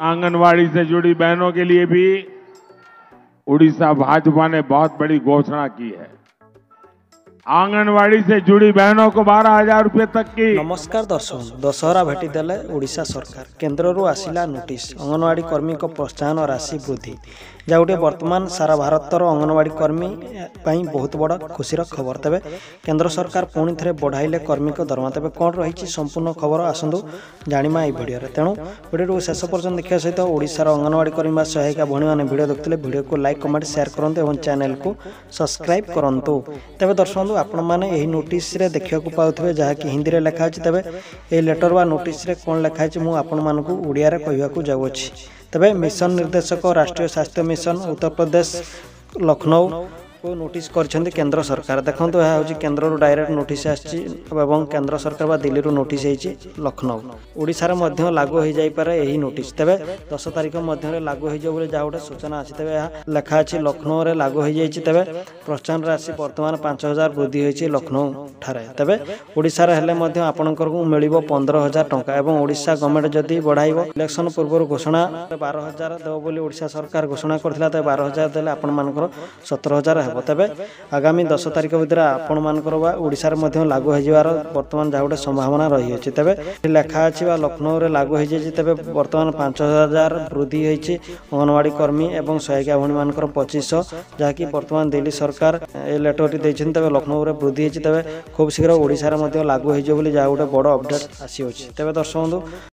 आंगनवाड़ी से जुड़ी बहनों के लिए भी उड़ीसा भाजपा ने बहुत बड़ी घोषणा की है। आंगनवाड़ी से जुड़ी बहनों को 12,000 रुपए तक की। नमस्कार दर्शक, दशहरा भेटीदेले ओडिशा सरकार। केन्द्रରୁ आसिला नोटिस अंगनवाड़ी कर्मी को प्रोत्साहन राशि वृद्धि जहाँ गोटे वर्तमान सारा भारतर अंगनवाड़ी कर्मी बहुत बड़ खुशीर खबर। तेज केन्द्र सरकार पुणी थे बढ़ाइले कर्मी को दरमा। तेज कौन रही संपूर्ण खबर आसतु जाना ये भिडियो। तेणु भिडियो शेष पर्यटन देखा सहित ओडिशार अंगनवाड़ी कर्मी सहायिका भणी मैंने भिडियो देखते भिडियो को लाइक कमेंट शेयर करूँ और चैनल को सब्सक्राइब करूँ। तेज दर्शक आपण मैंने यही नोटिस देखा पाथे जहाँकि हिंदी में लिखाई। तेज ये लेटर व नोटिस कौन लिखाई मुझे आपण मानक ओडिया कहवाक जाऊँगी। तेज मिशन निर्देशक राष्ट्रीय स्वास्थ्य मिशन उत्तर प्रदेश लखनऊ को नोटिस कर केंद्र सरकार। देखो यह हूँ केन्द्र डायरेक्ट नोटिस आसी केंद्र सरकार व दिल्ली नोटिस लखनऊ ओडिशार मध्य लागू हो जापे यही नोटिस। तेज 10 तारिख मध्य लागू हो जहाँ गोटे सूचना अच्छी। तेज यह लिखाई लखनऊ में लागू हो जाए। तेज प्रोत्साहन राशि बर्तमान 5,000 वृद्धि होती लखनऊ ठारे। तेज ओडिशार हेले आपंकर मिल 15,000 टंका और ओडिशा गवर्नमेंट जदि बढ़ाइब इलेक्शन पूर्व घोषणा 12,000 देव बोली ओडिशा सरकार घोषणा करथिला। तेज 12,000 देले आपण मानकर 17,000 तेबे आगामी 10 तारिख भितर आपण मानकर ओडिशार मध्य लागू होइबार वर्तमान जहाँ गोटे संभावना रही है। तेबे लेखा अच्छी लखनऊ में लागू हो जाए। तेबे वर्तमान 5,000 वृद्धि होती अंगनवाड़ी कर्मी और सहायिका भणी मानकर 2500 जहाँकि वर्तमान दिल्ली सरकार ए लेटर देते। तेबे लखनऊ में वृद्धि होती। तेबे खूब शीघ्र ओडिशार मध्य लागू हो जहाँ गोटे बड़ अपडेट आसी। तेबे दर्शक